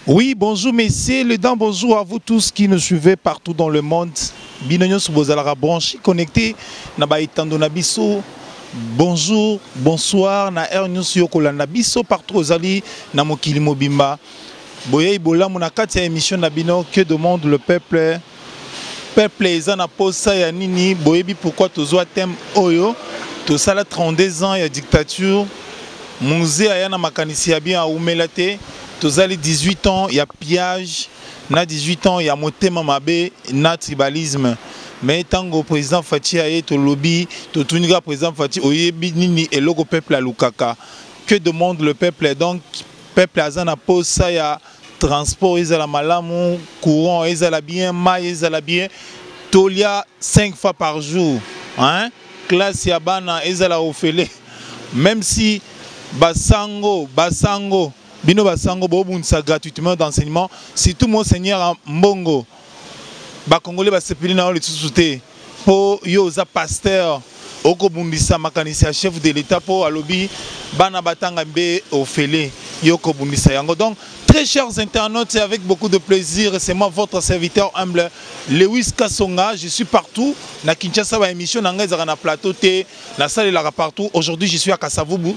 Oui, bonjour messieurs, le temps, bonjour à vous tous qui nous suivez partout dans le monde. Binonyo Bozala branché, connecté, Nabaïtando Nabiso. Bonjour, bonsoir, na Air News Yokola Nabiso, partout aux alliés, na Mokili Mobimba. Boye Ibola, monakati émission Nabino, que demande le peuple? Peuple, ils en posent ça, ya nini, boyebi pourquoi tozo thème Oyo, to sala 32 ans, ya dictature, Mouze ayana makanisi ya bien à Oumelate. Tous les 18 ans, il y a pillage. Na 18 ans, il y a motema mabe, na tribalisme. Mais tant que le président Fati a été au lobby, tout le président Fati oyebi nini et logo peuple à Lukaka. Que demande le peuple? Donc, peuple azana pose ça, il y a transport, ils ont la malamu, courant, ils ont la bien, maïs, ils ont la bien. Tolia 5 fois par jour. Hein? Classe yabana, ils ont la ofele. Même si Basango. Bino Basango Bobunsa gratuitement d'enseignement. Si tout monseigneur Mbongo, Congolais va se payer dans le sous-souté pour yoza pasteur, Oko Bundisa Makanisia chef de l'État pour alobi Bana Batanga Mbe Ofele Yoko Bundisa Yango. Donc très chers internautes, et avec beaucoup de plaisir, c'est moi votre serviteur humble Lewis Kassonga. Je suis partout. Na Kinshasa ba émission na ngai na plateau té na salle la partout. Aujourd'hui je suis à Kasavubu.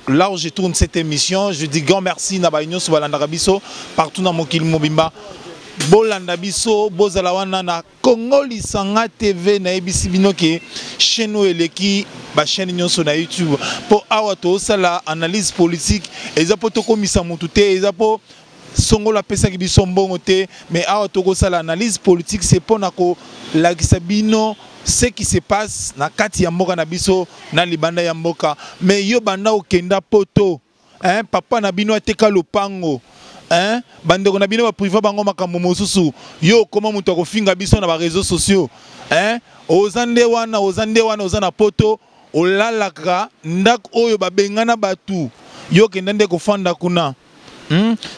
Là où je tourne cette émission, je dis grand merci na baïnyo so balanda biso partout dans Mokili Mobimba. Bolanda biso bozalawana na Congo Lisanga TV na ebisi bino ke chaîne eleki ba chaîne nyonso na YouTube pour awa to sala analyse politique ezapo to komisa mutu te ezapo songola pesa ki biso mbongo te mais awa to ko sala analyse politique c'est pour nako la kisabino ce qui se passe na kati ya mboka na biso na libanda ya mboka mais yo banda okenda poto hein papa na bino ateka lopango hein bandeko na bino ba privé bango makambo mosusu yo koma mutu akofinga biso na ba réseaux sociaux hein ozande wana ozana poto olalaka ndako oyo babengana batu yo kenda nde kofanda kuna.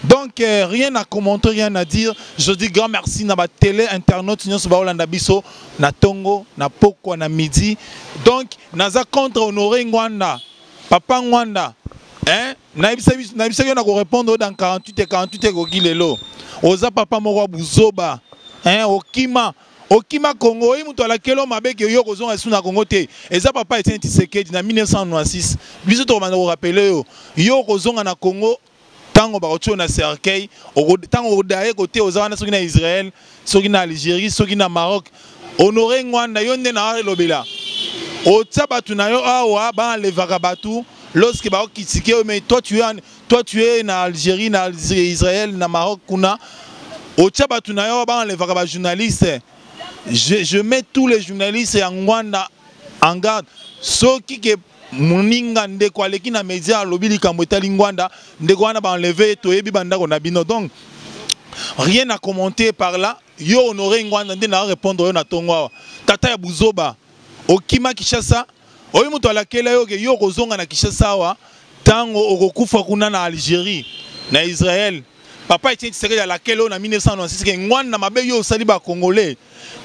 Donc rien à commenter, rien à dire. Je dis grand merci na ba télé internaute nyonso ba olanda biso na Tongo na Pokwa na midi. Donc naza contre honorer Ngwanda. Papa Ngwanda. Hein? Na ibisa yo na ko répondre dans 48 ko kilelo. Oza papa moko buzoba. Hein? Okima Congo, il muto la kelo mabe ke yo kozonga esu na Congo te. Eza papa Etienne Tshisekedi na 1996. Biso to bana ko rappeler yo kozonga na Congo. Tango barocho na cercueil, tango odaye côté aux Arabes, soki na Israël, soki na Algérie, soki na Maroc, honorer Ngwanda yonde na lobela. O tsabatu na yo awa ba le vagabatu, lorsque ba okitike mais toi tu es na Algérie, na Israël, na Maroc kuna. O tsabatu na yo ba le vagabatu journalistes. Je mets tous les journalistes en Ngwanda en garde. Soki ke Muninga ndeko aleki na média lobili kamweta lingwanda ndeko wana ba enlever toyebi bandako na bino. Donc rien à commenter par là. Yo honorer ngwanda ndé na répondre yo na tongo tata ya buzoba okima Kishasa oyo muto alakela yo ke yo kozonga na Kishasa wa tango okokufa kuna na Algérie na Israël. Papa Etienne Tshisekedi alakela yo na 1996 ke ngwanda mabe yo osali ba congolais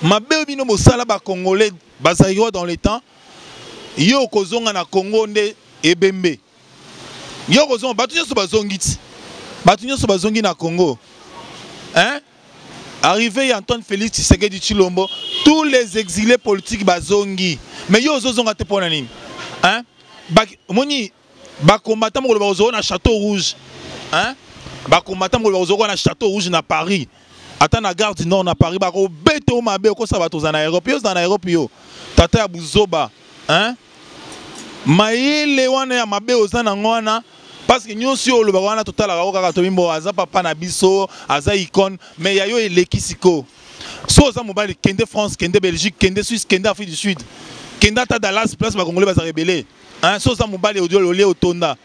mabe bino bosala ba congolais bazaliwa dans les temps. Yo kozonga na Congo nde ebembe. Yo kozonga batu nyoso bazongiti. Batu nyoso bazongi na Congo. Hein? Arrivé Antoine Félix Tshisekedi Tshilombo, tous les exilés politiques bazongi. Mais yo ozonga te pona nini? Hein? Moni ba combattant mo bazo na Château Rouge. Hein? Ba combattant mo bazo na Château Rouge na Paris. Ata na gare du Nord na Paris ba ko beto mabe ko sa bato za na Europe. Yo za na Europe yo. Tata ya buzoba. Hein? Maïle wana ya mabe ozana ngwana parce que nyonsi yo lo wana totala ka kaka to bimbo aza papa na biso aza icône mais ya yo eleki siko so za mobali kende France kende Belgique kende Suisse kende Afrique du Sud kende ta Dallas place ba congolais ba za rebelle hein so za mobali audio lolé otonda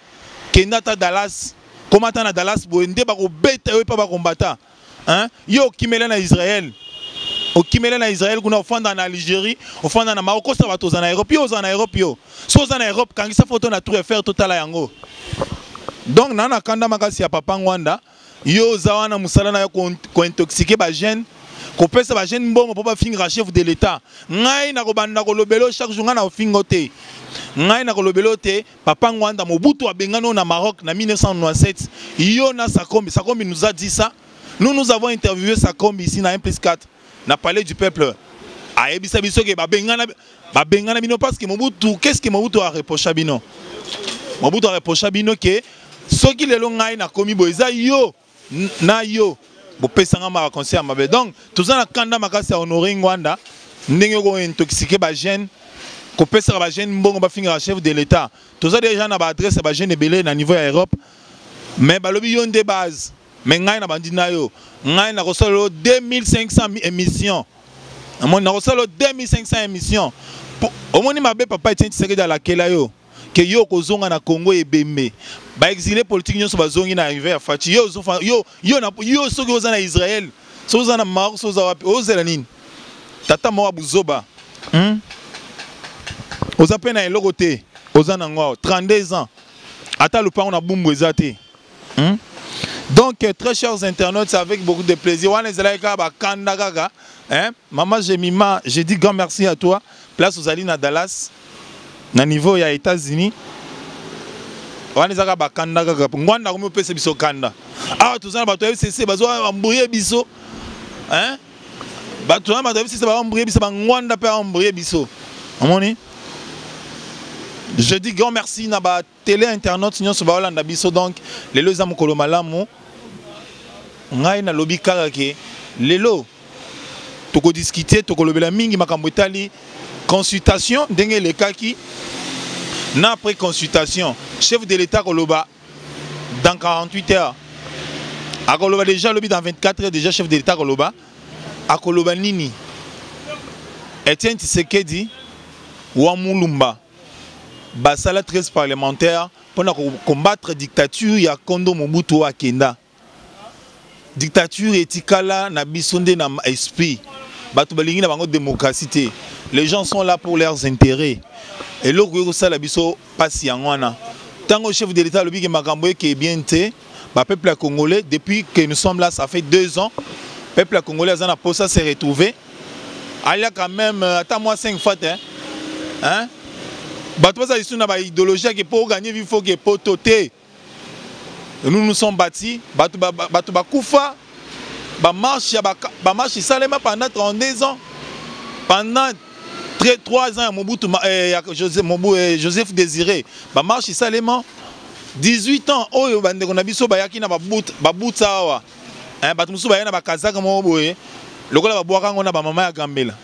kende ta Dallas comment ta na Dallas bo ndé ba ko beta yo pa ba combattant hein yo kimela na Israël au Kimela na Israël, kuna ofanda na Algérie, ofanda na Maroc, ça va tous en Europe, yo en Europe yo. So en Europe quand ça photo na tour faire total yango. Donc nana kanda makasi ya papa Ngwanda, yo zawana musala na ko intoxiquer ba jeune, ko pesa ba jeune mbongo pour ba finir chef de l'état. Ngai na ko banda ko lobelo chaque jour na ofingo te. ngai na kolobelo te papa ngwanda Mobutu abengano na Maroc na 1997 yo na Sakombi nous a dit ça. Nous avons interviewé Sakombi ici na 1+4 na palais du peuple. Aebisa biso ke babengana bino parce que Mobutu, qu'est-ce que Mobutu a reproché bino? Mobutu a reproché bino que soki lelo ngai na komi boeza yo na yo bo pesanga ma conseil mabe. Donc tout ça na kanda makasi honorer ngwanda ndenge ko intoxiquer ba jeune ko pesa ba jeune mbongo ba finir chef de l'état. Tout ça déjà na ba adresse ba jeune belé na niveau ya Europe. Mais balobi yo nde base. Mais ngai na bandi na yo. Ngai na kosolo 2500 émissions. Amon na kosolo 2500 émissions. Omoni mabe papa Etienne Tshisekedi à laquelle yo que yo kozonga na Congo et Bembe. Ba exilé politique nyo so bazongi na arrivé à Fati. Yo soki oza na Israël. So oza na Maroc, so oza wapi? Ozela nini? Tata mo abuzoba. Oza pe na eloko te. Oza na ngwa 32 ans. Ata lupa on a bumbu ezate. Donc très chers internautes, c'est avec beaucoup de plaisir. Wana ezalaika ba kanda gaga. Maman Jemima, j'ai dit grand merci à toi. Place aux Alines à Dallas. Na niveau ya États-Unis. Wana ezaka ba kanda gaga. Ngwanda ko pese biso kanda. Ah tuzana bato FCC bazo ambouyer biso. Bato na bato FCC ba ambouyer biso ba ngwanda pe ambouyer biso. Amoni? Je dis grand merci na ba télé internaute nyo so ba Hollande biso donc lelo za mokolo malamu. Ngai na lobi kaka ke lelo toko discuter toko lobela mingi makambo etali consultation ndenge le kaki na après consultation chef de l'état koloba dans 48 heures akoloba déjà lobi dans 24 heures déjà chef de l'état koloba akoloba nini Etienne Tshisekedi wa Mulumba basala 13 parlementaires pour combattre dictature ya Kondo Mobutu akenda. Dictature etikala na bisonde na esprit. Batu balingi na bango démocratie. Les gens sont là pour leurs intérêts. Et l'oko ça la biso passe yangwana. Tango chef de l'état lobi ke makambo ke bien té, ba peuple congolais depuis que nous sommes là ça fait 2 ans. Peuple congolais azana posa s'est retrouvé. Alia quand même attends moi 5 fois hein. Batu baza ici na ba idéologie que pour gagner il faut que pour toter. Nous nous sommes bâtis, batu bakufa, marche salema pendant 32 ans. Pendant 3 ans, Joseph Désiré, marche salema 18 ans, oyo bande ko na biso bayaki na babutsa awa. Batu musu bayana bakazaka mo boye. Lokola babwaka ngona ba mama ya Gambela.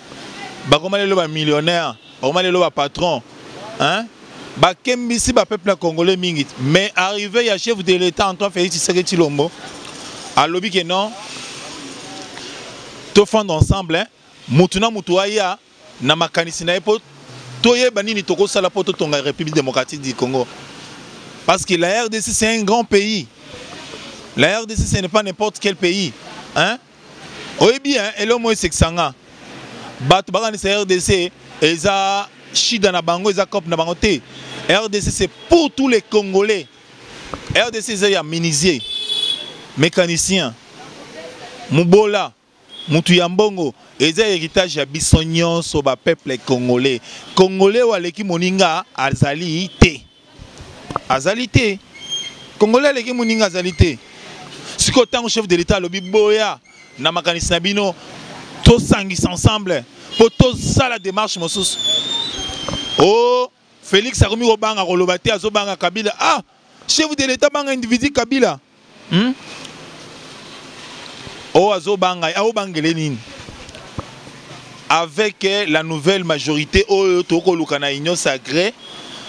Bakoma lelo ba millionnaire, bakoma lelo ba patron. Bakembisi ba peuple congolais mingi mais arrivé ya chef de l'état Antoine Félix Tshisekedi Tshilombo a lobby que non to fond ensemble mutuna mutuaya na makanisi na epo toyeba nini toko sala poto tonga République démocratique du Congo parce que la RDC c'est un grand pays. La RDC ce n'est pas n'importe quel pays oui bien et le mot c'est que sanga bat bagani c'est RDC eza Chida na bango eza cop na bango te. RDC c'est pour tous les Congolais. RDC c'est ya menuisier, mécanicien, mubola, mutu ya mbongo, eza héritage ya bisonyon so ba peuple congolais. Congolais waleki moninga azali te. Azali te. Congolais aleki moninga azali te. Siko tango chef de l'état lobi boya na makanisi na bino to sangisa ensemble pour to sala démarche mosusu. Oh, Félix Akomi Robanga Rolobate Azobanga Kabila. Ah, chef de l'état banga individu Kabila. Oh, Azobanga, Aobangelenine. Avec la nouvelle majorité, oh, Toko Lukana Union Sacrée,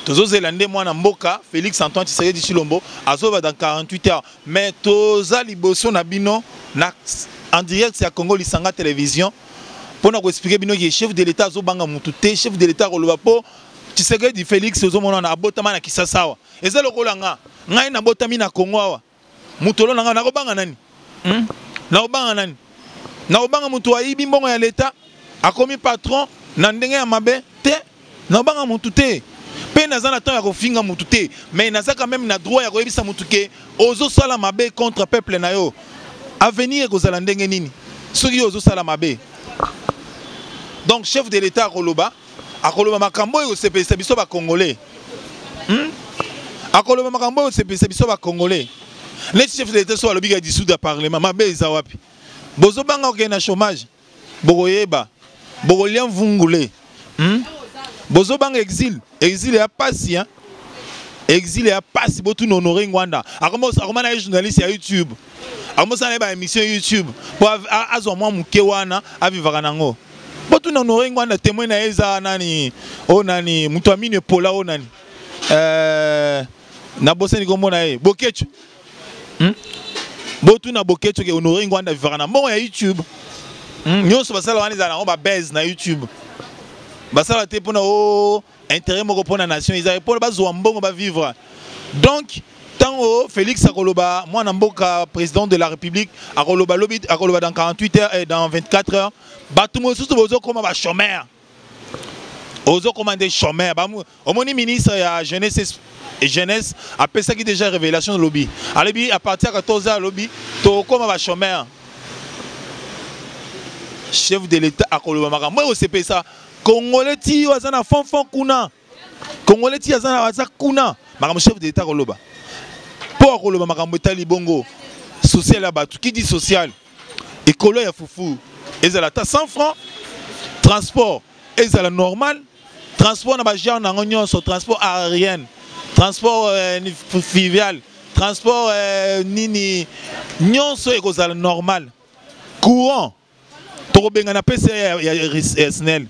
Tozo Zélande, moi, Namboka, Félix Antoine Tshisekedi Tshilombo, Azoba dans 48 heures. Mais Toza Liboso Nabino, en direct, c'est à Congo Lisanga Télévision. Pour nous expliquer que le chef de l'État Zobanga Moutouté, chef de l'État Rolobapo, Tshisekedi Félix Ozomona na abotama na Kisasawa. Eza lokola nga, ngai na botami na Kongo awa. Mutolo nga na kobanga nani? Na kobanga nani? Na kobanga mutu ayibi mbongo ya l'État, akomi patron na ndenge ya mabe te, na kobanga mutu te. Pe naza na temps ya kofinga mutu te, mais naza quand même na droit ya koyebisa mutu ke ozo sala mabe contre peuple na yo. Avenir kozala ndenge nini? Soki ozo sala mabe. Donc chef de l'État Koloba, Akoloba Makambo et au CPC biso ba Congolais. Akoloba makambo c'est biso ba congolais. Les chefs d'État soit lobi ga dissoudre parlement mabe ezawapi. Bozo banga ok na chômage. Bogoyeba. Bogolien vungule. Bozo banga exil ya pasi hein. Exil ya pasi botu honorer Ngwanda. Akoma na journaliste ya YouTube. Akoma na ba émission YouTube pour azo mwa muke wana avivaka nango. Botu honorer Ngwanda témoin na eza nani o nani mutu amine pola o nani. Na boseni komona e Bokecho. Botu na Bokecho ke honorer Ngwanda vivaka na mbongo ya YouTube. Nyonso basala wana za na ba base na YouTube. Basala te pona o intérêt moko pona nation ils pour bazwa mbongo ba vivre. Donc tant Félix Akoloba moi na mboka président de la République Akoloba lobi Akoloba dans 48 heures et dans 24 heures batu mo susu bozo koma ba chômeur. Ozo commander chômeur ba omoni ministre ya jeunesse et jeunesse après ça qui déjà révélation de lobby. Alobi à partir de 14h lobby to koma ba chômeur. Chef de l'État Akoloba makambo o CP ça Congolais ti wazana fonfon kuna. Congolais ti wazana waza kuna. Makambo chef de l'État Akoloba. Pour Akoloba makambo tali bongo social abatu qui dit social. Écolo ya foufou. Ezala ta 100 francs. Transport ezala normal. Transport na ba genre na ngonion so transport aérien. Transport fluvial. Transport nini nyonso ekozala normal. Courant. Tokobenga na PC ya SNEL.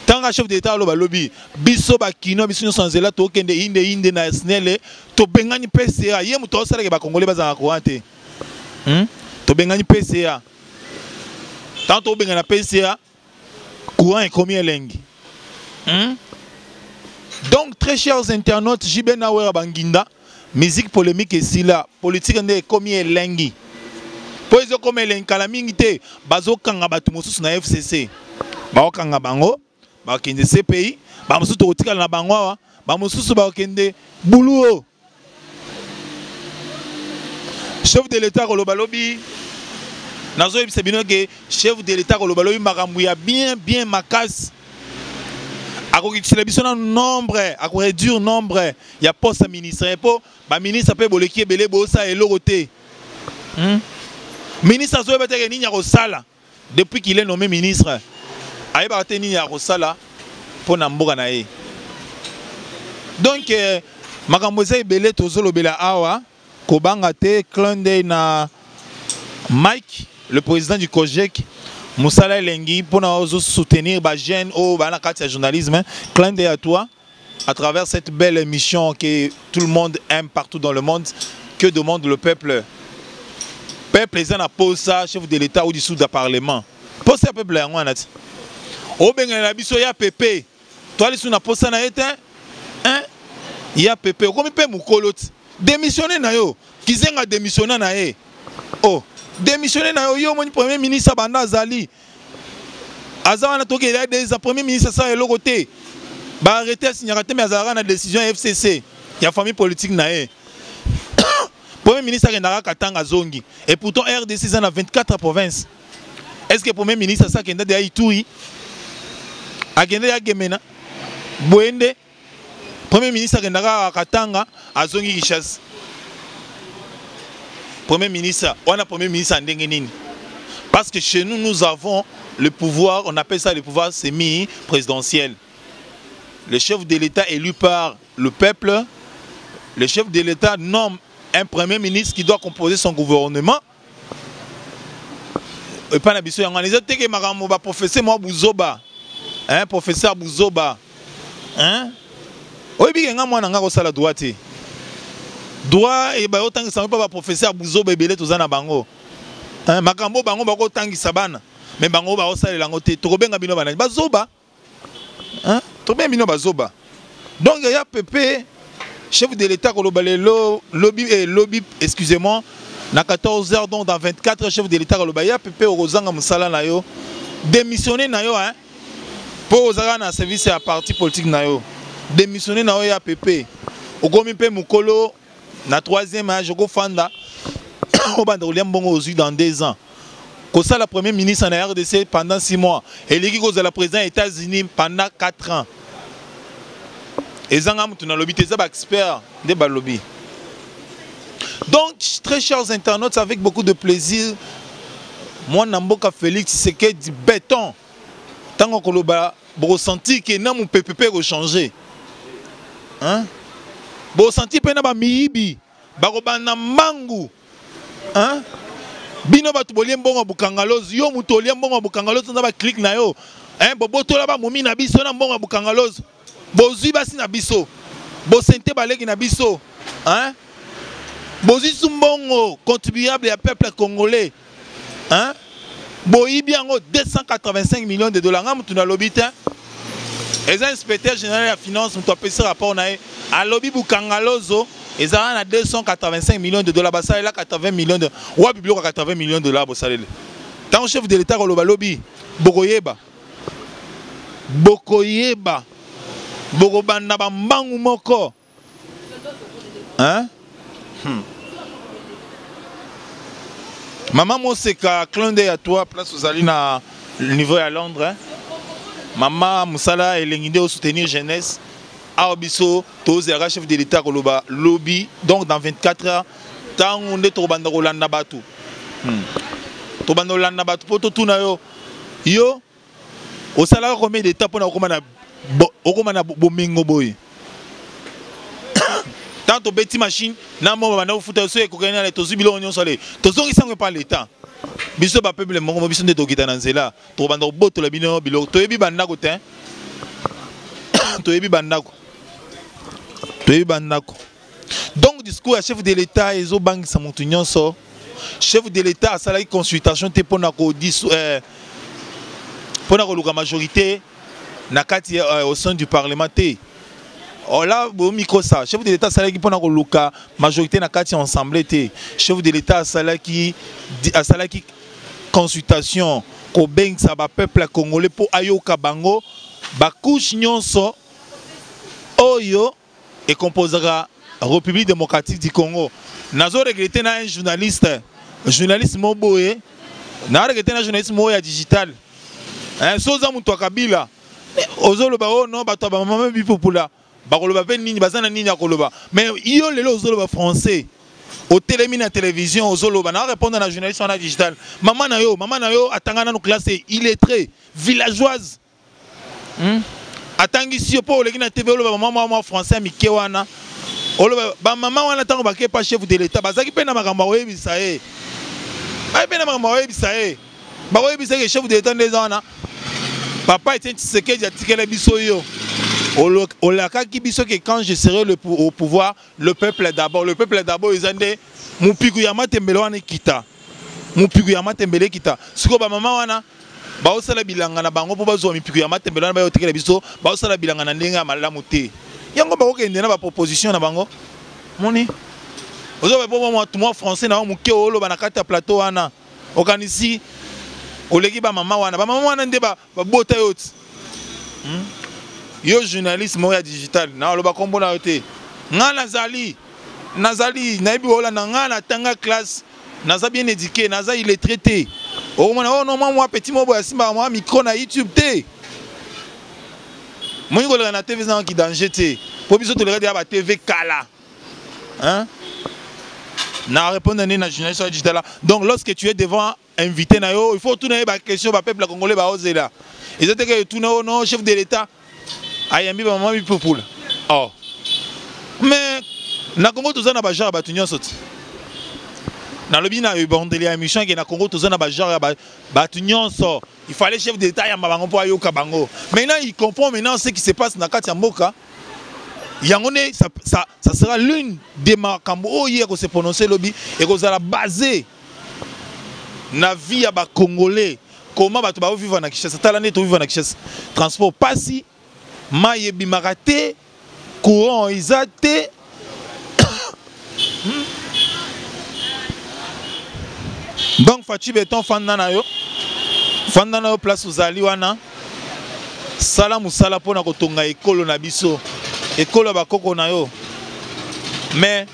Tant que chef d'État aloba lobby biso ba kino biso nyonso nzela to kende inde na SNEL to bengani PCA ye muto osala ke ba congolais bazanga courant te. To bengani PCA. Tant to benga na PCA courant est commis elengi. Donc très chers internautes, Jibe Nawera Banginda, musique polémique et si la politique est commis elengi. Pour ils ont comme elengi kala mingi te bazo kanga batu mosusu na FCC. Ba okanga bango ba kende CPI ba mosusu to kotika na bango wa ba mosusu ba kende buluo. Chef de l'État koloba lobi nazo yebisa bino ke chef de l'État koloba lobi makambo ya bien makasi. Akokitila biso na nombre ako réduire nombre ya poste ministère po ba ministre pe boleki ebele bo sa eloko te. Ministre azo yeba te nini ya kosala depuis qu'il est nommé ministre. Ayeba te nini ya kosala po na mboka na ye. Donc makambo za ebele tozolobela awa kobanga te Clonday na Mike le président du COJEC Moussala Elengi pour nous soutenir les jeunes au journalisme. Clin d'œil à toi à travers cette belle émission que tout le monde aime partout dans le monde. Que demande le peuple? Le peuple est en pose ça, chef de l'État ou du sous du Parlement. Pose ça peuple en moi. Au Bengal biso ya PP. Toi les sous na pose ça na été hein? Ya PP. Comme il peut mukolo démissionner na yo. Kizenga démissionner na ye. Oh. Démissionner na yo mon premier ministre banda azali azawana toke des premier ministre ça eloko te ba arrêter signer te mais azara na décision FCC ya famille politique na ye premier ministre kendaka katanga zongi et pourtant RDC na 24 provinces. Est-ce que premier ministre ça kenda de Ituri akende ya Gemena Boende premier ministre kendaka katanga azongi Kinshasa. Premier ministre, on a premier ministre en Dengenine. Parce que chez nous, nous avons le pouvoir, on appelle ça le pouvoir semi-présidentiel. Le chef de l'État élu par le peuple, le chef de l'État nomme un premier ministre qui doit composer son gouvernement. Et pas n'habitué, on a dit que professeur moi Bouzoba, hein, professeur Bouzoba, hein, oui bien moi n'anga ça la droite. Droit et ba autant que ça pas professeur Bouzo bebele tozana bango hein makambo bango bako tangi sabana mais bango ba osala lango te to benga bino bana bazoba hein to benga bino bazoba. Donc il y a PP chef de l'État ko lobby excusez-moi na 14h donc dans 24 chef de l'État ko lobby ya PP ozanga musala na yo démissionner na yo hein pour ozanga na service à parti politique na yo démissionner na yo ya PP ogomi pe mukolo. Na troisième âge, je fanda au dans 2 ans. Comme ça, la première ministre en RDC pendant 6 mois. Et l'équipe de la présidente des États-Unis pendant 4 ans. ezanga mutu na lobby teza ba expert de ba lobby. Donc très chers internautes, avec beaucoup de plaisir, moi Namboka Félix c'est du béton. Tant qu'on loba bo senti que na mon PPP changer. Hein? Bo senti pe na ba miibi, ba ko ba na mangu. Hein? Bino ba tuboliem bongo bukangaloz, yo mutoliem bongo bukangaloz na ba click na yo. Hein? Bobo tola ba momi na biso na bongo bukangaloz. Bozui basi na biso. Bo sente baleki na biso. Hein? Bozui sumbongo contribuable à peuple congolais. Hein? Boibi yango 285 millions de dollars. Nga mutu na lobby te. Les inspecteurs généraux de la finance ont appelé ce rapport à lobby bukangalozo. Ils ont 285 millions de dollars. Ça est là 80 millions de dollars. Ou à biblio 80 millions de dollars. Tant chef de l'État au lobby, Bokoyeba. Bokoyeba. Bokobanda bambangu moko. Hein? Maman Moseka, clin d'œil à toi, place aux alines à niveau à Londres. Hein? Maman Moussala et l'ingénieur au soutenir jeunesse. Aobiso, Tozera, chef de l'État, lobby. Donc dans 24 heures, tant on est Tobanda Rolanda Batu. Tobanda Rolanda Batu, poto tunayo. Yo, au salaire combien d'État pour na bomingo boy. Tant au petit machine, n'a pas de foot, so ekokanela tozu bilo onyo sole. Tozo qui sang pas l'État. Biso ba peuple mongo biso nde tokita na nzela. To banda boto la bino bilo. To yebi bandako te. To yebi bandako. To yebi bandako. Donc discours à chef de l'État ezo bangi sa mutu nyonso. Chef de l'État a salaki consultation te pona ko pona ko luka majorité na kati au sein du parlement te. Oh là, au micro ça, chef de l'État salaki pona ko luka majorité na kati ensemble te. Chef de l'État salaki consultation ko beng sa ba peuple congolais pour ayoka bango ba couche nyonso oyo et composera République démocratique du Congo. Nazo regretter na un journaliste moboé, na regretter na journaliste moya digital. Hein, soza mutu akabila. Ozolo ba oh non ba to ba mama bi popula. Ba koloba pe nini bazana nini akoloba. Mais yo lelo ozolo ba français. Au télémi na télévision ozolo ba na répondre na journaliste na digital. Maman na yo atangana no classe illettré, villageoise. Atangi si yo po leki na TV oloba maman français mikewana. Oloba ba maman wana tango ba ke pas chef de l'État bazaki pe na makambo oyebisa e. Ba pe na makambo oyebisa e. Ba oyebisa ke chef de l'État ndezana. Papa était Tshisekedi atikela biso yo. Olakaki biso que quand je serai au pouvoir, le peuple d'abord. Le peuple d'abord ils ande mupiku ya matembele wana kita. Mupiku ya matembele kita. Siko ba maman wana ba osala bilanga na bango po bazwa mupiku ya matembele wana ba yotikela biso, ba osala bilanga na ndenge ya malamu te. Yango ba okende na ba proposition na bango. Moni. Ozo ba bo moi français na muke olo ba na kati ya plateau wana. Okanisi oleki ba maman wana nde ba bota yoti. Yo journaliste moya digital na loba kombo na yote. Nga nazali naibi ola na nga na tanga classe naza bien éduqué naza il est traité. Oh non moi petit mobo ya simba moi micro na YouTube te. Moi ko na TV za ki danger te. Po biso to le regarder ba TV kala. Hein? Na répondre na journaliste digital. Donc lorsque tu es devant invité na yo, il faut tout na ba question ba peuple congolais ba oser là. Ils étaient que tout non chef de l'État. Ayambi ba maman bi popula. Oh. Mais na Congo tozana ba genre ba tunyo soti. Na lobi na bondeli ya mission ke na Congo tozana ba genre ba tunyo so. Il fallait chef d'État ya mabango po ayoka bango. Maintenant il comprend maintenant ce qui se passe na kati ya mboka. Yangone ça sera l'une des makambo hier ko se prononcer lobi et ko zala basé na vie ya ba congolais. Comment ba to ba vivre na Kinshasa, talane to vivre na Kinshasa. Transport passi mayebi marate courant isate. Donc Fachi Beton fandana yo place uzali wana sala musala pona kotonga ekolo na biso ekolo ba koko na yo mais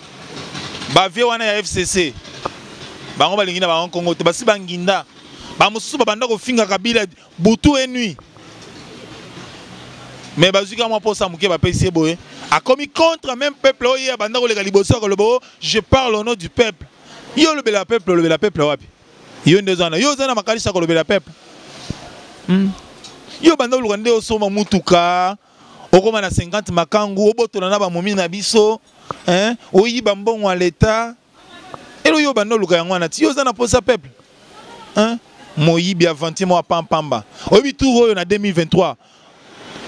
ba vie wana ya FCC bango balingi na ba Congo te basi banginda ba mususu babanda ko finga kabila butu et nuit Mais bazuka moi pour ça muke ba pesi boye. A commis contre même peuple oye banda ko le liboso ko le bo, je parle au nom du peuple. Yo le bela peuple wapi. Yo ndezana, yo zana makalisa ko le bela peuple. Yo banda ko ndé osoma mutuka. Okoma na 50 makangu obotola na ba momi na biso, hein? Oyi ba mbongo à l'état. Elo yo banda luka yango na ti yo zana pour ça peuple. Hein? Moyibi avanti mo pampamba. Obi tour oyo na 2023.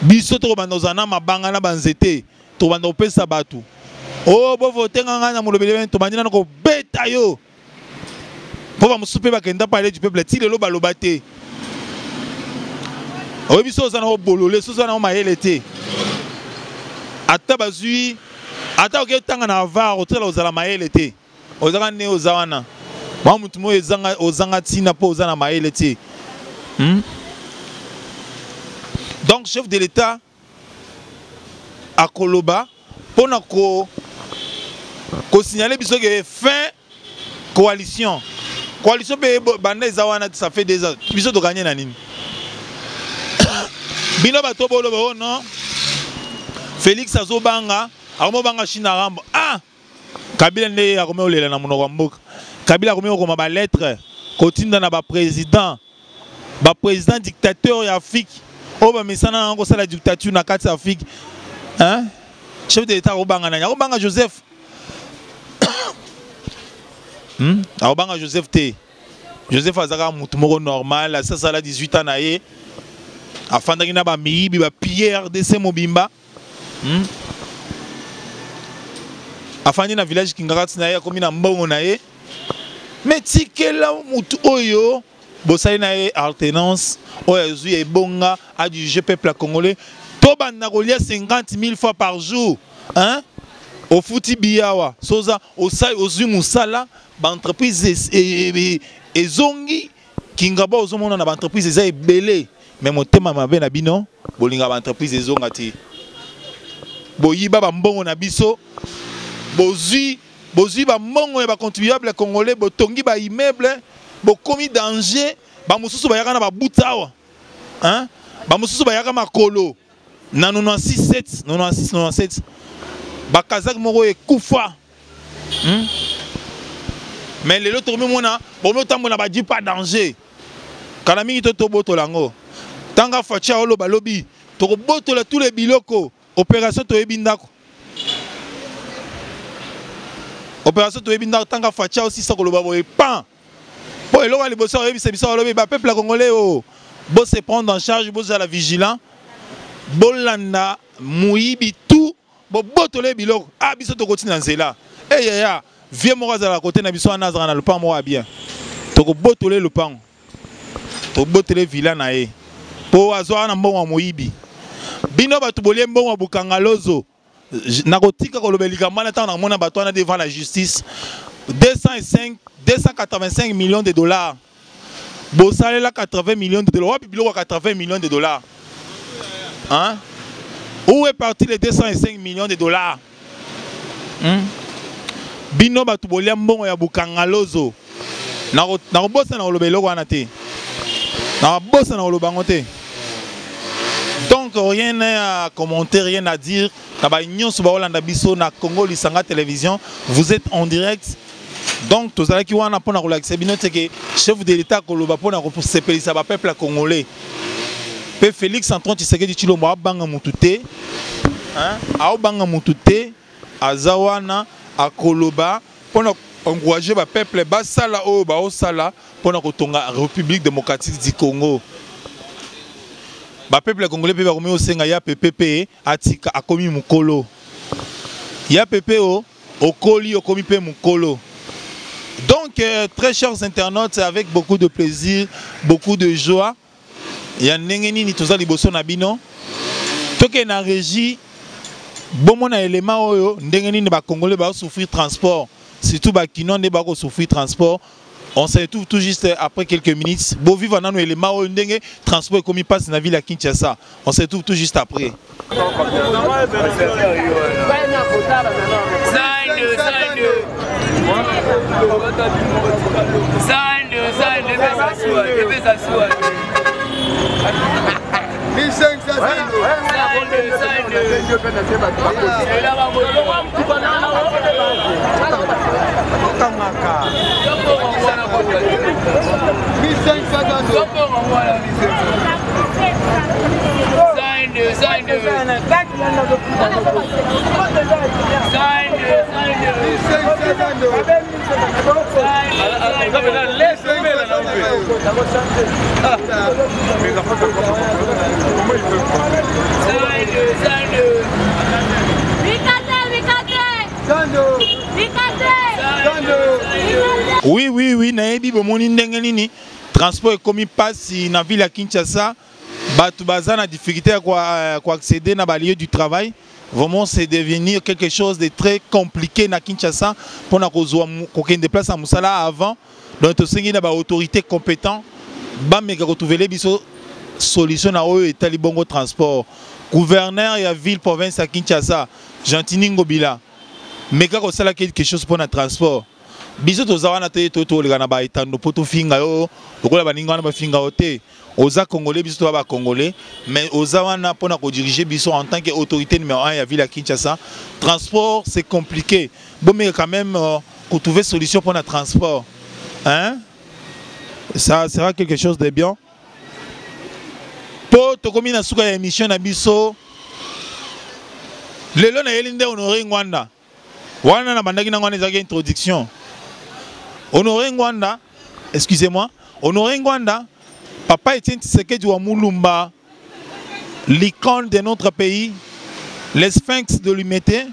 Biso to banda ozana mabanga na banzete. To banda opesa batu. Oh bo voter nganga na molobele to bandina na ko beta yo. Po ba musupe ba kenda parler du peuple ti lelo baloba te. Obi so ozana bolole so ozana mayele te. Ata bazui ata oke tanga na var otela ozala mayele te. Ozaka ne ozawana. Ba mutu mo ozanga tina po ozana mayele te. Donc chef de l'État à Koloba pour signaler que fin coalition bande zawana ça fait des ans biso to gagner na nini bino bato bolo non Félix azobanga akomobanga China rambo Kabila ne akomo olela na monoko mboka Kabila akomo ko ma lettre kotinda na ba président dictateur ya Afrique. Oh bah mais ça n'a pas la dictature na kati Afrique. Hein? Chef de l'État Obanga Joseph. Obanga Joseph T. Joseph Azara Moutoumoro normal, ça a 18 ans naé. Afin de na ba mibi ba Pierre de Mobimba. Afin de na village Kingarat naé comme na mbongo naé. Mais tikela mutu oyo Bossai nae alternance, oyazu et bonga a du jeu peuple congolais. Toba nagolia 50 000 fois par jour, hein? Au fouti biawa, soza, au sai, au zumusala, entreprise et zongi, kingaba au zomona na entreprise et belé. Mais mon thème m'a bien abino, bolinga entreprise et zongati. Boyiba bambongo na biso, bozui ba mbongo et ba contribuable congolais, botongi ba immeuble. Bo commis danger ba mususu ba yaka na ba butawa hein ba mususu ba yaka makolo na 96 ba kazak moko ekufa mais les autres mona bo motambo na ba dit pas danger kana mingi to botola ngo tanga facha olo balobi to botola tous les biloko opération to ebindako tanga facha aussi ça ko lo ba bo pan. Bon, le peuple congolais, bon se prendre en charge, bon la vigilant, bon landa, mouibi tout, bon botole bilok, biso to continue dans cela. Ya, vieux moi à la côté na biso anazara na le pan moi bien. To botole le pan. To botole villa na e. Po azwa na mbongo mouibi. Bino batu bolie mbongo bukangalozo. Na kotika ko lobelika mana ta na mona bato na devant la justice. 285 millions de dollars. Bossale là 80 millions de dollars. Ou 80 millions de dollars. Hein? Où est parti les 205 millions de dollars? Bino batubolia mbongo ya bukangalozo. Na bossa na olobelo wana te. Na bossa na olobango te. Donc rien à commenter, rien à dire. Na union sur Holanda biso na Congo Lisanga Télévision. Vous êtes en direct. Donc tout ça qui wana pona relaxer bino c'est que chef de l'État koloba pona ko sepelisa ba peuple congolais. Pe Félix Antoine Tshisekedi Tshilombo abanga mutute. Hein? Abanga mutute azawana akoloba pona encourager ba peuple basala o ba osala pona kotonga République démocratique du Congo. Ba peuple congolais pe ba komi osenga ya PPP atika akomi mukolo. Ya PPO okoli okomi pe mukolo. Donc, très chers internautes, avec beaucoup de plaisir, beaucoup de joie, il y a Nengeni Toza Liboso Nabino. Tout est dans la régie, bon mon élément, Nengeni ne va Congolais va souffrir transport, surtout Bakino ne va souffrir transport. On se retrouve tout juste après quelques minutes. Bon vivre dans nos éléments, Ndenge transport comme il passe dans la ville à Kinshasa. On se retrouve tout juste après. Mission Oui, naebi bomoni ndenge nini transport ekomi pasi na ville ya Kinshasa, batu baza na difficulté à accéder na lieu du travail. Vraiment, c'est devenir quelque chose de très compliqué na Kinshasa pour na kozwa kokende place à Musala avant. Donc to sengi na ba autorité compétent ba meka retrouver les biso solution na oyo etali bongo transport. Gouverneur ya ville province à Kinshasa, Gentini Ngobila. Meka ko sala quelque chose pour na transport. Biso tozawana te to le na ba etando poto finga yo, lokola baninga na ba finga ote. Oza Congolais, biso to ba Congolais, mais ozawana pour na ko diriger biso en tant qu'autorité numéro 1 ya ville à Kinshasa. Transport c'est compliqué. Bon mais quand même pour trouver solution pour na transport. Hein? Ça sera quelque chose de bien. Pour to komi na suka ya émission na biso. Lelo na yelinde Honoré Ngwanda. Wana na bandaki na ngwana ezaki introduction. Honoré Ngwanda, excusez-moi, Honoré Ngwanda, Papa Etienne Tshisekedi wa Mulumba, l'icône de notre pays, les sphinx de l'humanité,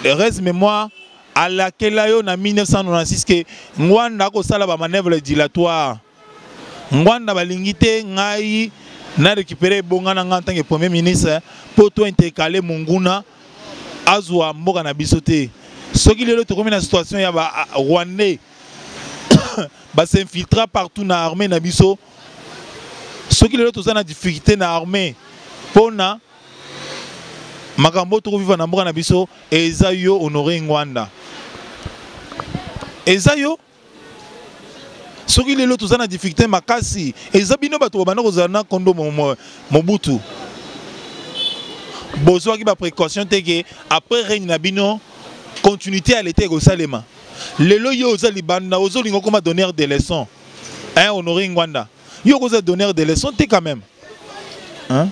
reste mémoire à laquelle en 1996 que Ngwanda ko sala ba manœuvre dilatoire. Ngwanda balingite ngai na récupérer bonga na en tant que premier ministre pour tout intercaler Munguna azwa mboka na bisote. Ce qui est l'autre comme la situation ya ba Rwandais ba s'infiltrer partout na armée na biso. Ce qui est l'autre ça na difficulté na armée pona makambo to vivre na mboka na biso ezayo Honoré Ngwanda. Ezayo ce qui est l'autre ça na difficulté makasi ezabino bato bana kozana kondo Mobutu. Bozo qui ba précaution te que après règne na bino continuité à l'été au Salema. Lelo yo oza libanda ozo lingo comme donneur de leçons. Hein Honoré Ngwanda. Yo oza donneur de leçons te quand même. Hein?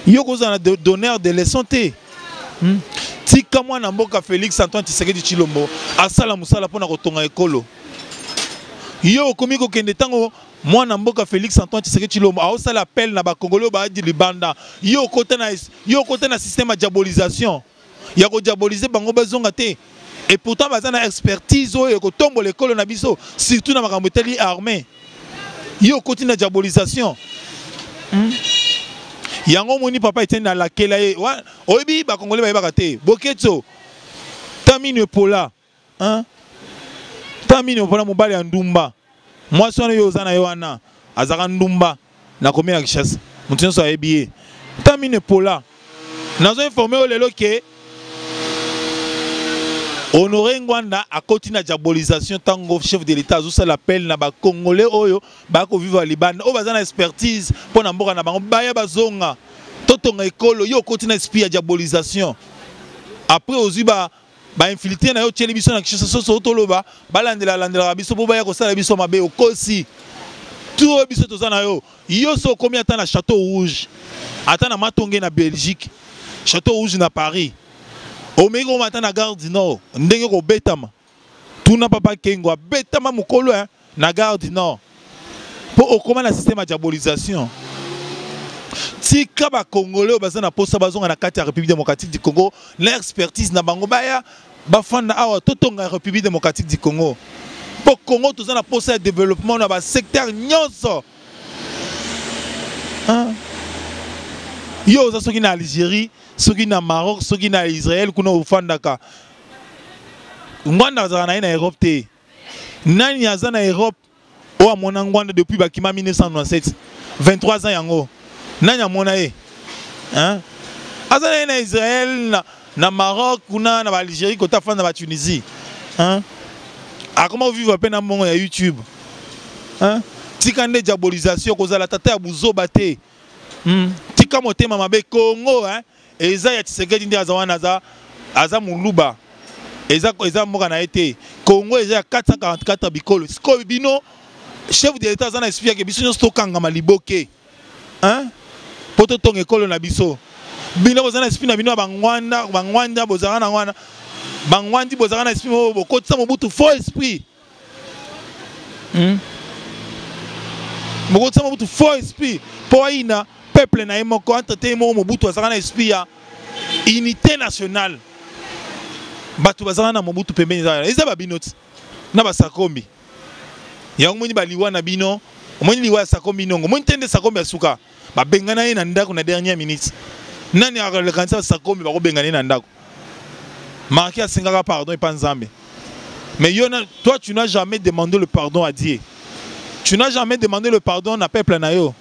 Yo oza donneur de leçons te. Tika mwana mboka Félix Antoine Tshisekedi Tshilombo asala musala pona kotonga ekolo. Yo komi ko kende tango mwana mboka Félix Antoine Tshisekedi Tshilombo a osala appel na ba Congolais ba di libanda. Yo kota na système de diabolisation. Ya ko diaboliser bango bazonga te. Et pourtant bazana expertise oyo ko tombo l'école na biso surtout na makambo teli armée. Yo koti na diabolisation. Yango moni papa était na lakela ye. Oyebi ba Congolais ba yeba te. Boketso. Tamine Pola. Hein? Tamine Pola mobali ya Ndumba. Moi sono yo zana yo wana. Azaka Ndumba na komi ya Kishasa. Mutinso so ayebi. Tamine Pola. Nazo informé o lelo ke Honoré Ngwanda a continué la diabolisation tango chef de l'État a l'appel na ba Congolais oyo ba ko vivre Liban o bazana expertise pour na mboka na bango baya bazonga totonga ekolo yo continue esprit ya diabolisation après ozi ba infiltré na yo tsheli biso na Kinshasa so toloba balandela biso po baya ko sala biso mabe okosi tout biso tozana yo so komi ata na Château Rouge ata na Matonge na Belgique Château Rouge na Paris. Au mego matin na gare du Nord, ndenge ko betama. Tuna papa Kengo betama mukolo na gare du Nord. Pour okoma na système de diabolisation. Tika ba Congolais bazana posa bazonga na kati ya République démocratique du Congo, l'expertise na bango baya bafanda awa totonga République démocratique du Congo. Pour Congo tozana posa développement na ba secteur nyonso. Hein? Yo za soki na Algérie, soki na Maroc, soki na Israël kuna ufandaka. Ngwanda za na Europe te. Nani aza na Europe o amona Ngwanda depuis bakima 1997. 23 ans yango. Nani amona ye? Hein? Aza na Israël na Maroc kuna na Algérie kota fanda ba Tunisie. Hein? A comment vivre pe na mongo ya YouTube? Hein? Tikande diabolisation kozala tata ya buzoba te. tika motema mabe Congo hein eza ya Tshisekedi ndi azawana aza muluba eza mboka na été Congo eza ya 444 bikolo siko bino chef de l'état azana explique que biso nyonso tokanga maliboke hein poto tonga ekolo na biso bino bozana explique na bino bangwanda bozana na ngwana bangwandi bozana na explique bokotisa mobutu faux esprit bokotisa mobutu faux esprit po ina peuple na yemoko entretien mo mobutu azana na esprit ya unité nationale bato bazana na mobutu pembeni eza babinoti na basakombi yango moni baliwa na bino omoni liwa ya sakombi nongo moni tende sakombi ya suka babengana ye na ndako na dernière minute nani akalekana sakombi bakobengana ye na ndako marqué asengaka pardon et pas nzambe mais toi tu n'as jamais demandé le pardon à Dieu tu n'as jamais demandé le pardon na peuple na yo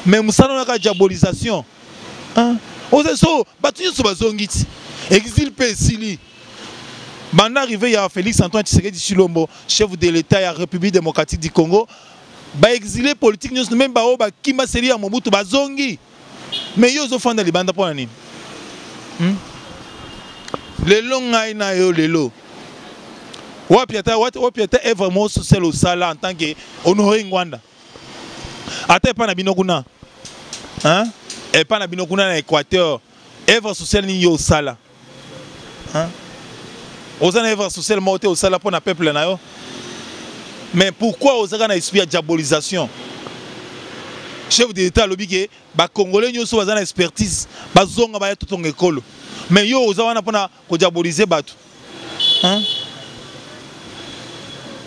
mais musala na ka diabolisation hein ozeso batu nyonso bazongiti exil pe esili banda arrivé ya Félix Antoine Tshisekedi Tshilombo chef de l'état ya République démocratique du Congo ba exilé politique nyonso même ba o ba kimba seli ya Mobutu bazongi mais yo zo fanda libanda pona nini lelo ngai na yo lelo wapi ata est vraiment social au sala en tant que Honoré Ngwanda ata pas na bino kuna hein et pas na bino kuna na Équateur œuvre sociale ni yo sala hein aux œuvres sociales monté au sala pour na peuple na yo mais pourquoi aux na esprit de diabolisation chef de l'état lobi ke ba congolais nyoso bazana expertise bazonga ba to tonga ekolo mais yo ozawana pona ko diaboliser batu hein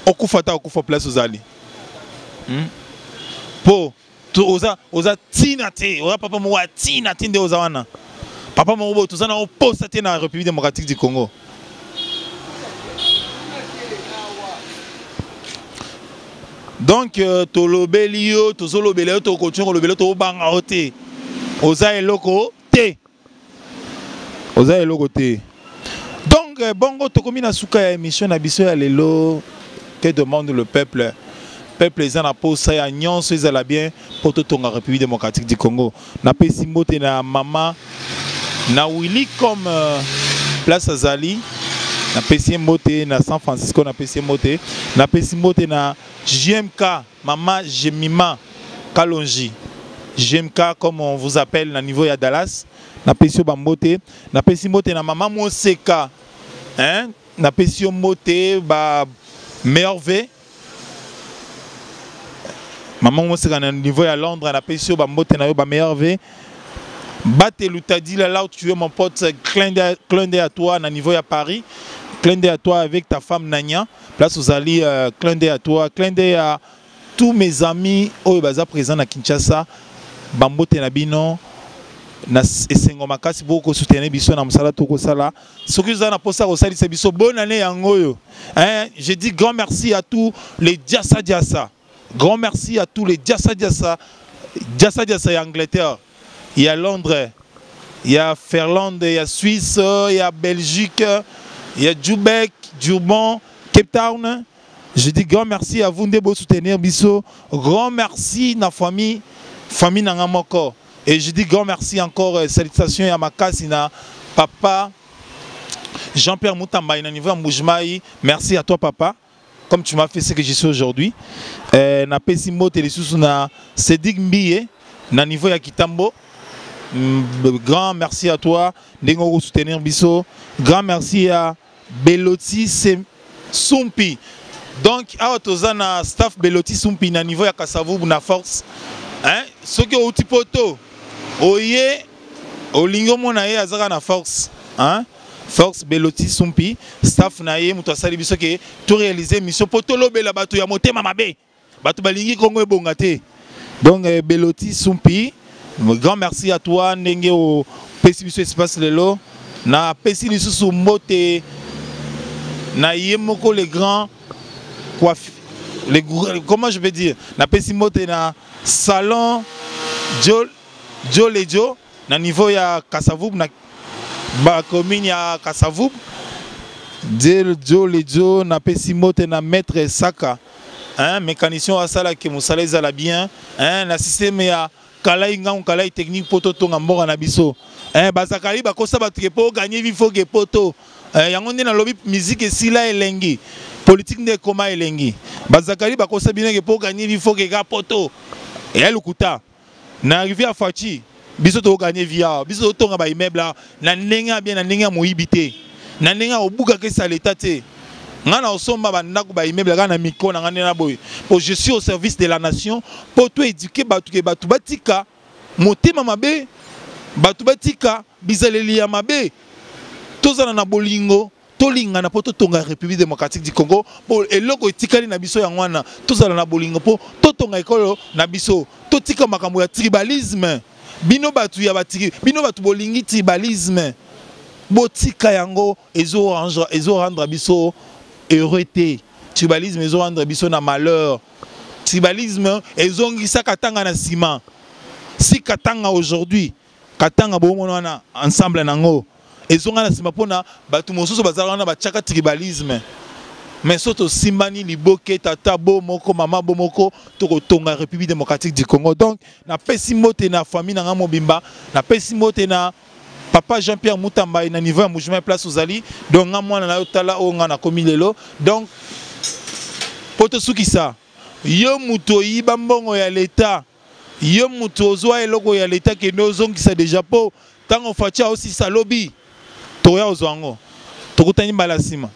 okufa place ozali po to oza tinate oza papa mo tinate nde ozawana papa mo bo tozana o poste te na République démocratique du Congo. Donc tolobelio tozolobelio to continue lobelio to banga ote oza eloko te donc bongo tokomi na suka ya émission na biso ya lelo que demande le peuple les en posa ya nyonso ezala bien pour totonga République démocratique du Congo na pesi mbote na mama na Willy comme place azali na pesi mbote na San Francisco na pesi mbote na JMK Mama Jemima Kalonji JMK comme on vous appelle na niveau ya Dallas na pesi bambote na pesi mbote na Mama Moseka hein na pesi mbote ba merveille Maman Moseka na niveau ya Londres na pesi bambote na yo ba merveille Bate Lutadi là où tu es mon pote clin d'œil à toi na niveau ya Paris clin d'œil à toi avec ta femme Nanya place aux alliés clin d'œil à toi clin d'œil à tous mes amis au baza présent à Kinshasa bambote na bino na esengo makasi beaucoup soutenir biso na musala toko sala ce que vous avez posa au sali biso bonne année yangoyo hein je dis grand merci à tous les Diassa grand merci à tous les Diassa et Angleterre il y a Londres il y a Finlande il y a Suisse il y a Belgique il y a Djoubek, Djoubon, Cape Town. Je dis grand merci à vous de soutenir Bisso. Grand merci na famille Nangamoko. Et je dis grand merci encore salutations à Makasi na papa Jean-Pierre Moutamba na niveau Moujmaï. Merci à toi papa. Comme tu m'as fait ce que je suis aujourd'hui. Na Pesimo Télésus na Sedik Mbiye na niveau ya Kitambo. Grand merci à toi de soutenir Bisso. Grand merci à Beloti Sumpi. Donc, à Tozana staff Beloti Sumpi na niveau ya Kasavu na force. Hein? Ce que au tipoto, oye, olingo mona ye azaka na force. Hein? Force Beloti Sumpi, staff na ye muto asali biso ke to réaliser mission poto lobela bato ya motema mabe. Bato balingi Kongo ebongate. Donc Beloti Sumpi, grand merci à toi ndenge au pesi biso espace lelo na pesi lisusu mbote na yemoko les grands comment je vais dire na pesi mbote na salon Joe na niveau ya Kasavubu na ba commune ya Kasavubu Joe na pesi mbote na maître Saka hein mécanicien à sala que musala ezala bien hein na système ya kalai nga kalai technique poto tonga mboka na biso bazakali bakosa batuke po gagner vifo ke poto yango nde na lobby musique esila elengi politique nde koma elengi bazakali bakosa bino ke po gagner vifo ke ga poto ya lukuta na rivière Fachi biso to gagner via biso tonga ba immeuble na ndenge bien na ndenge moyibité na ndenge obuka ke sa l'état te ngana osomba bandako ba immeuble kana miko na ngana boy pour je suis au service de la nation pour tout éduquer batu ke batu batika motema mabe batu batika bizaleli ya mabe tozana na bolingo tolinga na poto tonga République démocratique du Congo pour eloko etikali na biso yangwana tozala na bolingo po totonga ekolo na biso totika makambo ya tribalisme bino batu ya batiki bino batu bolingi tribalisme botika yango ezo rendre biso heureux. Tribalisme ezo rendre biso na malheur. Tribalisme ezongisa katanga na sima. Si katanga aujourd'hui katanga bomona ensemble nango ezonga na sima pona batu mosusu bazala na bachaka tribalisme. Mais soto simbani liboke tata bo moko mama bo moko toko tonga République démocratique du Congo. Donc na pesi mote na famille na mobimba na pesi mote na papa Jean-Pierre Mutamba na niveau ya mouvement place Ozali donc nga mwana na yotala o nga na komi lelo donc poto sukisa yo muto yiba mbongo ya leta yo muto ozwa eloko ya leta ke nozongisa déjà po tango facha aussi sa lobby to ya ozwango tokutani mbala sima